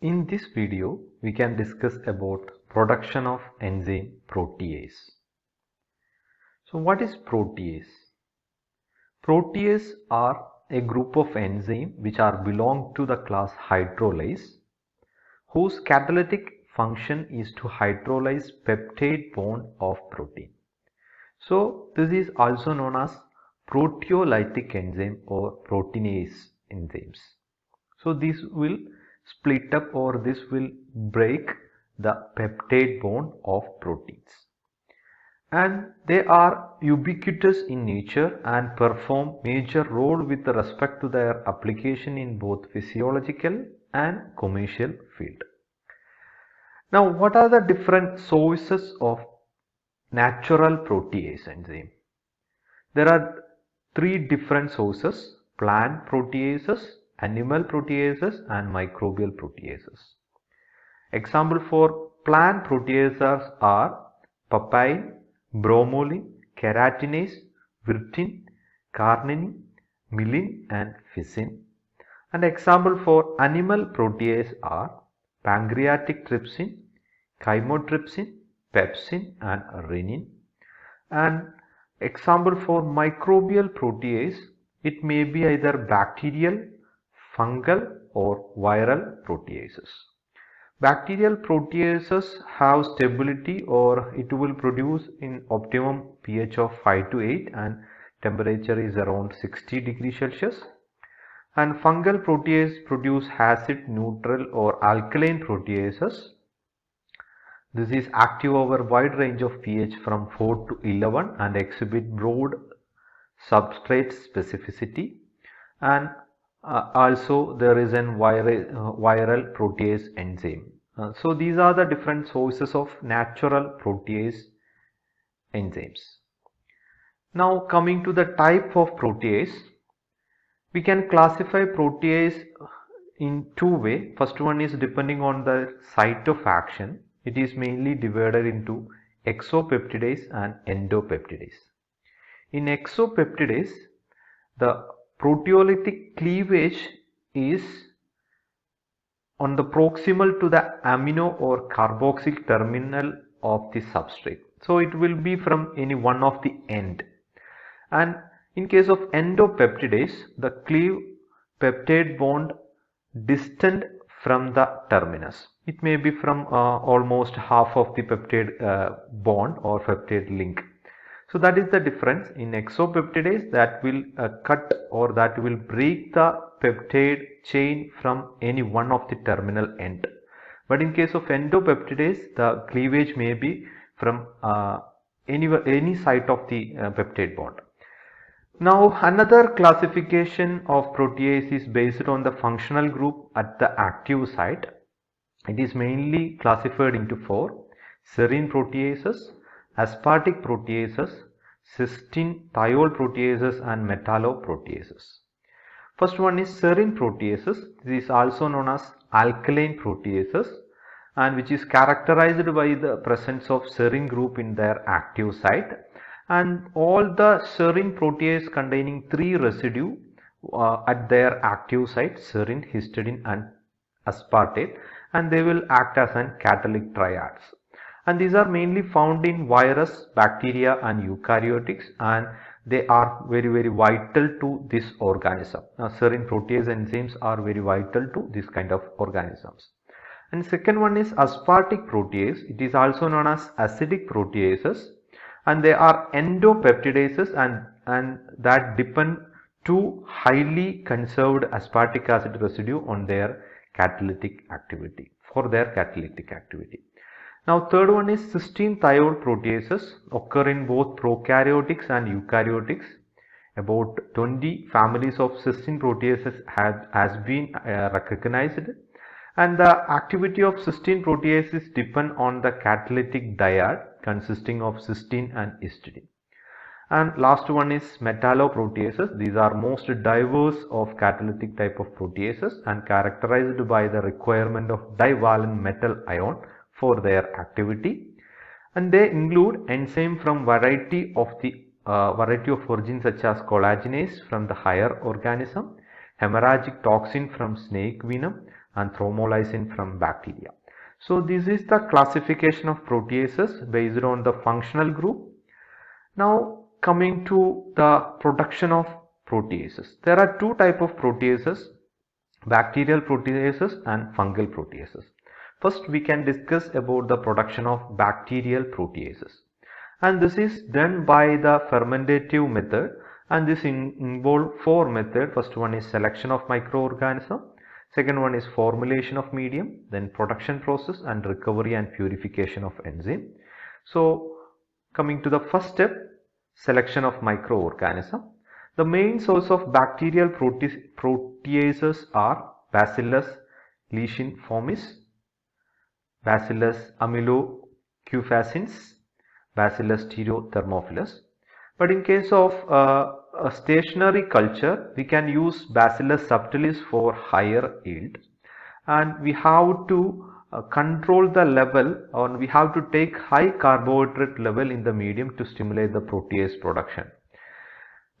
In this video, we can discuss about production of enzyme protease. So what is protease? Proteases are a group of enzymes which are belong to the class hydrolase, whose catalytic function is to hydrolyze peptide bond of protein. So this is also known as proteolytic enzyme or proteinase enzymes. So this will split up or this will break the peptide bond of proteins. And they are ubiquitous in nature and perform major role with respect to their application in both physiological and commercial field. Now, what are the different sources of natural protease enzyme? There are three different sources: plant proteases, animal proteases and microbial proteases. Example for plant proteases are papain, bromelain, keratinase, virtin, carnitine, myelin and ficin. And example for animal protease are pancreatic trypsin, chymotrypsin, pepsin and rennin. And example for microbial protease, it may be either bacterial, fungal or viral proteases. Bacterial proteases have stability or it will produce in optimum pH of 5 to 8 and temperature is around 60 degrees Celsius. And fungal protease produce acid, neutral or alkaline proteases. This is active over wide range of pH from 4 to 11 and exhibit broad substrate specificity. And also there is an viral protease enzyme. So these are the different sources of natural protease enzymes. Now coming to the type of protease, we can classify protease in two ways. First one is depending on the site of action. It is mainly divided into exopeptidase and endopeptidase. In exopeptidase, the proteolytic cleavage is on the proximal to the amino or carboxyl terminal of the substrate. So it will be from any one of the end. And in case of endopeptidase, the cleave peptide bond distant from the terminus. It may be from almost half of the peptide bond or peptide link. So that is the difference. In exopeptidase, that will cut or that will break the peptide chain from any one of the terminal end. But in case of endopeptidase, the cleavage may be from any site of the peptide bond. Now another classification of protease is based on the functional group at the active site. It is mainly classified into four: serine proteases, aspartic proteases, cysteine thiol proteases and metalloproteases. First one is serine proteases. This is also known as alkaline proteases and which is characterized by the presence of serine group in their active site. And all the serine protease containing three residue at their active site: serine, histidine and aspartate, and they will act as an catalytic triads. And these are mainly found in virus, bacteria and eukaryotics, and they are very vital to this organism. Now serine protease enzymes are very vital to this kind of organisms. And second one is aspartic protease. It is also known as acidic proteases, and they are endopeptidases and that depend to highly conserved aspartic acid residue on their catalytic activity, for their catalytic activity. Now third one is cysteine thiol proteases, occur in both prokaryotics and eukaryotics. About 20 families of cysteine proteases has been recognized, and the activity of cysteine proteases depend on the catalytic dyad consisting of cysteine and histidine. And last one is metalloproteases. These are most diverse of catalytic type of proteases and characterized by the requirement of divalent metal ion for their activity. And they include enzyme from variety of origins such as collagenase from the higher organism, hemorrhagic toxin from snake venom, and thrombolysin from bacteria. So this is the classification of proteases based on the functional group. Now coming to the production of proteases. There are two types of proteases, bacterial proteases and fungal proteases. First we can discuss about the production of bacterial proteases, and this is done by the fermentative method, and this involve four methods. First one is selection of microorganism, second one is formulation of medium, then production process and recovery and purification of enzyme. So coming to the first step, selection of microorganism. The main source of bacterial proteases are Bacillus licheniformis, Bacillus amylocufacins, Bacillus stereothermophilus. But in case of a stationary culture, we can use Bacillus subtilis for higher yield, and we have to control the level, or we have to take high carbohydrate level in the medium to stimulate the protease production.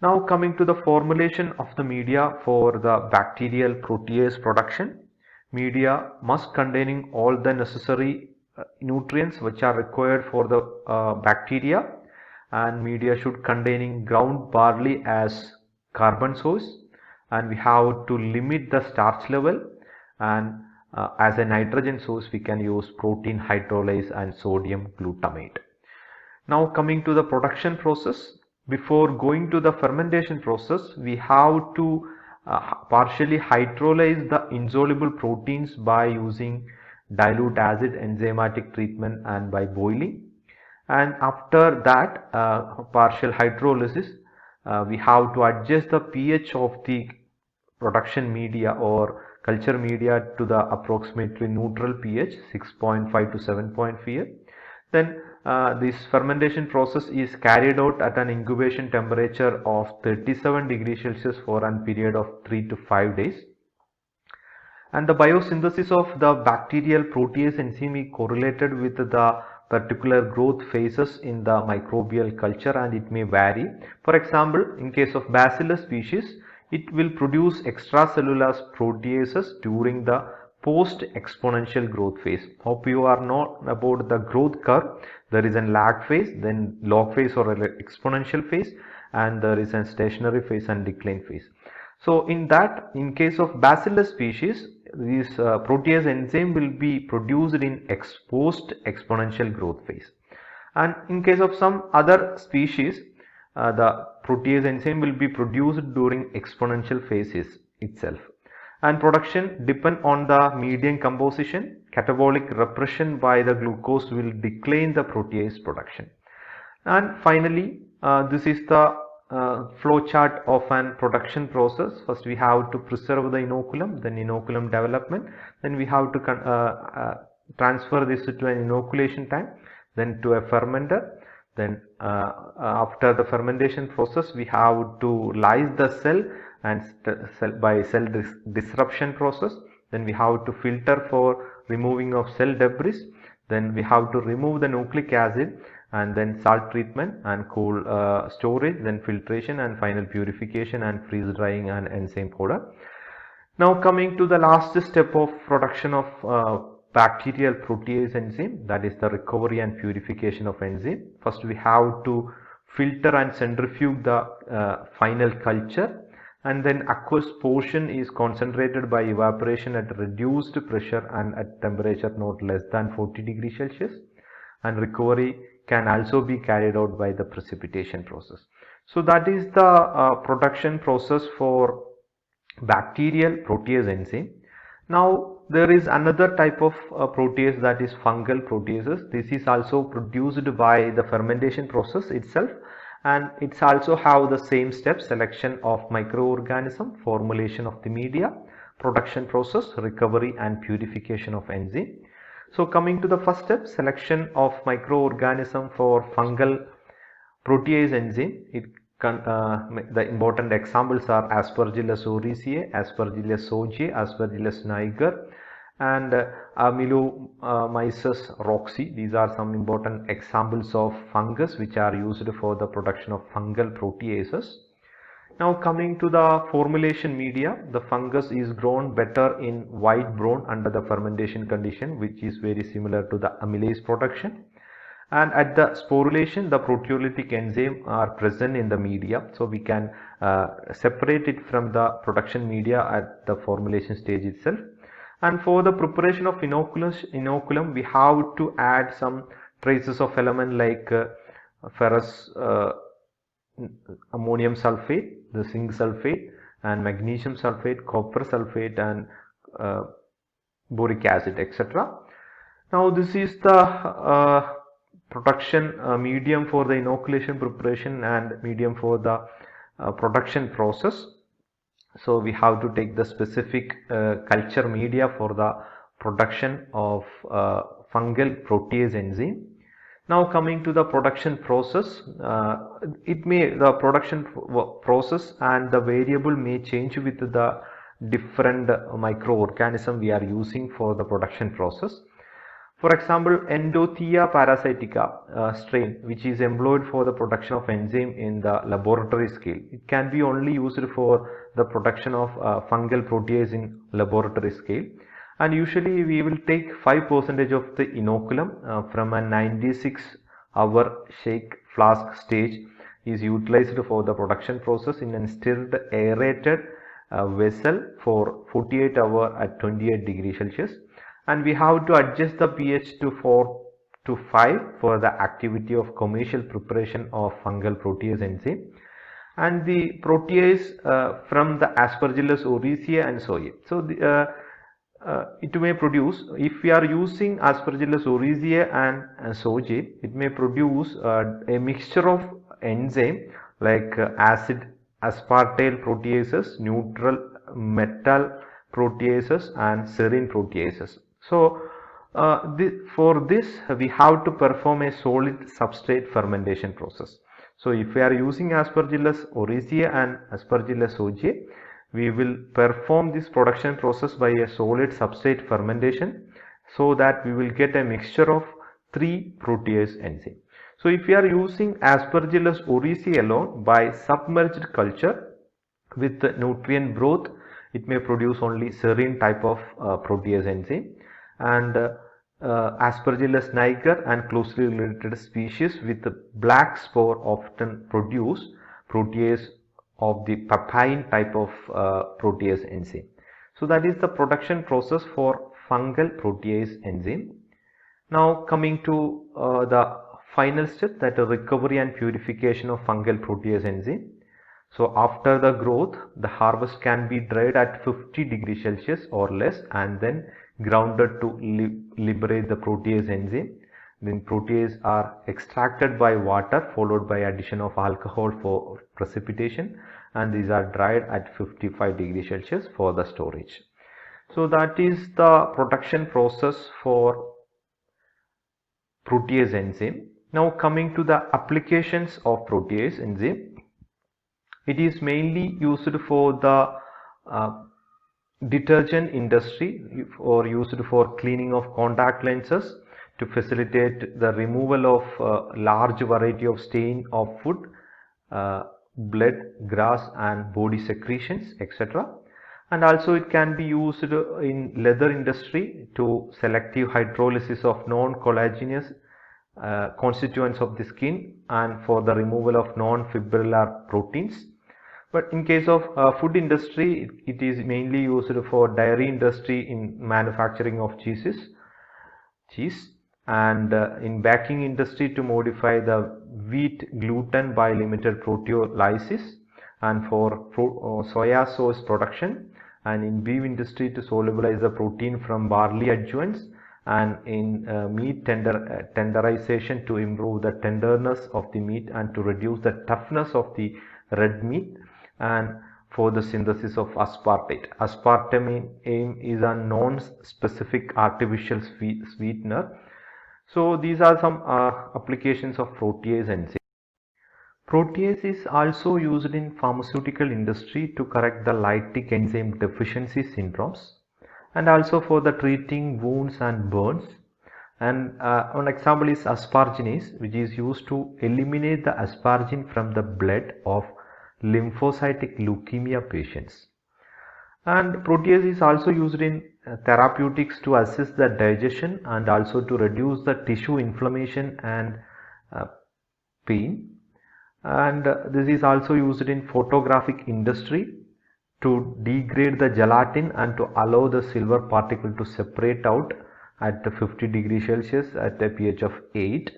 Now coming to the formulation of the media for the bacterial protease production. Media must containing all the necessary nutrients which are required for the bacteria, and media should containing ground barley as carbon source, and we have to limit the starch level, and as a nitrogen source we can use protein hydrolase and sodium glutamate. Now coming to the production process. Before going to the fermentation process, we have to partially hydrolyze the insoluble proteins by using dilute acid enzymatic treatment and by boiling. And after that partial hydrolysis, we have to adjust the pH of the production media or culture media to the approximately neutral pH 6.5 to 7.5. Then this fermentation process is carried out at an incubation temperature of 37 degrees Celsius for a period of 3 to 5 days. And the biosynthesis of the bacterial protease enzyme is correlated with the particular growth phases in the microbial culture, and it may vary. For example, in case of Bacillus species, it will produce extracellular proteases during the post exponential growth phase. Hope you are know about the growth curve. There is a lag phase, then log phase or exponential phase, and there is a stationary phase and decline phase. So in case of Bacillus species, this protease enzyme will be produced in post exponential growth phase, and in case of some other species, the protease enzyme will be produced during exponential phases itself. And production depend on the medium composition. Catabolic repression by the glucose will decline the protease production. And finally, this is the flow chart of an production process. First we have to preserve the inoculum, then inoculum development, then we have to transfer this to an inoculation tank, then to a fermenter. Then after the fermentation process, we have to lyse the cell and by cell disruption process. Then we have to filter for removing of cell debris. Then we have to remove the nucleic acid, and then salt treatment and cool storage, then filtration and final purification and freeze drying and enzyme powder. Now coming to the last step of production of bacterial protease enzyme, that is the recovery and purification of enzyme. First we have to filter and centrifuge the final culture, and then aqueous portion is concentrated by evaporation at reduced pressure and at temperature not less than 40 degrees Celsius, and recovery can also be carried out by the precipitation process. So that is the production process for bacterial protease enzyme. Now there is another type of protease, that is fungal proteases. This is also produced by the fermentation process itself, and it's also have the same steps: selection of microorganism, formulation of the media, production process, recovery and purification of enzyme. So coming to the first step, selection of microorganism for fungal protease enzyme. The important examples are Aspergillus oryzae, Aspergillus zogae, Aspergillus niger, and Amylomyces roxy. These are some important examples of fungus which are used for the production of fungal proteases. Now coming to the formulation media, the fungus is grown better in white brown under the fermentation condition, which is very similar to the amylase production. And at the sporulation, the proteolytic enzyme are present in the media, so we can separate it from the production media at the formulation stage itself. And for the preparation of inoculum, we have to add some traces of element like ferrous ammonium sulfate, the zinc sulfate, and magnesium sulfate, copper sulfate, and boric acid, etc. Now this is the production medium for the inoculation preparation and medium for the production process. So we have to take the specific culture media for the production of fungal protease enzyme. Now coming to the production process, the production process and the variable may change with the different microorganism we are using for the production process. For example, Endothea parasitica strain, which is employed for the production of enzyme in the laboratory scale. It can be only used for the production of fungal protease in laboratory scale. And usually we will take 5% of the inoculum from a 96-hour shake flask stage is utilized for the production process in a stirred aerated vessel for 48 hours at 28 degrees Celsius. And we have to adjust the pH to 4 to 5 for the activity of commercial preparation of fungal protease enzyme. And the protease from the Aspergillus oryzae and soy. So it may produce, if we are using Aspergillus oryzae and soy, it may produce a mixture of enzyme like acid aspartate proteases, neutral metal proteases, and serine proteases. So for this we have to perform a solid substrate fermentation process. So if we are using Aspergillus oryzae and Aspergillus sojae, we will perform this production process by a solid substrate fermentation so that we will get a mixture of 3 protease enzymes. So if we are using Aspergillus oryzae alone by submerged culture with nutrient broth, it may produce only serine type of protease enzyme. And Aspergillus niger and closely related species with black spore often produce protease of the papain type of protease enzyme. So that is the production process for fungal protease enzyme. Now coming to the final step, that is recovery and purification of fungal protease enzyme. So after the growth, the harvest can be dried at 50 degrees Celsius or less and then grounded to liberate the protease enzyme. Then protease are extracted by water followed by addition of alcohol for precipitation, and these are dried at 55 degrees Celsius for the storage. So that is the production process for protease enzyme. Now coming to the applications of protease enzyme, it is mainly used for the detergent industry or used for cleaning of contact lenses to facilitate the removal of large variety of stain of food, blood, grass and body secretions, etc. And also it can be used in leather industry to selective hydrolysis of non-collagenous constituents of the skin and for the removal of non-fibrillar proteins. But in case of food industry, it is mainly used for dairy industry in manufacturing of cheese, and in baking industry to modify the wheat gluten by limited proteolysis, and for soya sauce production, and in beef industry to solubilize the protein from barley adjuvants, and in meat tenderization to improve the tenderness of the meat and to reduce the toughness of the red meat, and for the synthesis of aspartate. Aspartame is a non-specific artificial sweetener. So these are some applications of protease enzyme. Protease is also used in pharmaceutical industry to correct the lytic enzyme deficiency syndromes, and also for the treating wounds and burns. And one example is asparginase, which is used to eliminate the aspargine from the blood of lymphocytic leukemia patients. And protease is also used in therapeutics to assist the digestion and also to reduce the tissue inflammation and pain. And this is also used in photographic industry to degrade the gelatin and to allow the silver particle to separate out at 50 degrees Celsius at a pH of 8.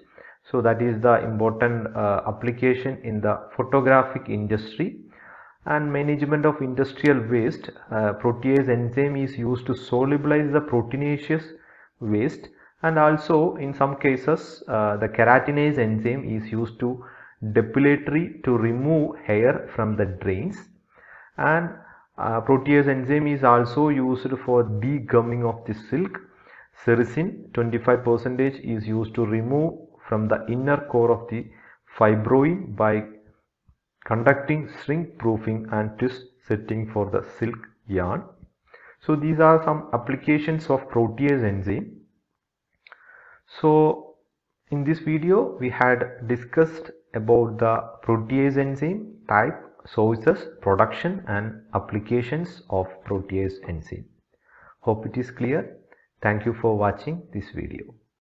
So that is the important application in the photographic industry. And management of industrial waste, protease enzyme is used to solubilize the proteinaceous waste, and also in some cases the keratinase enzyme is used to depilatory to remove hair from the drains. And protease enzyme is also used for degumming of the silk. Sericin 25% is used to remove from the inner core of the fibroin by conducting shrink proofing and twist setting for the silk yarn. So these are some applications of protease enzyme. So in this video we had discussed about the protease enzyme type, sources, production and applications of protease enzyme. Hope it is clear. Thank you for watching this video.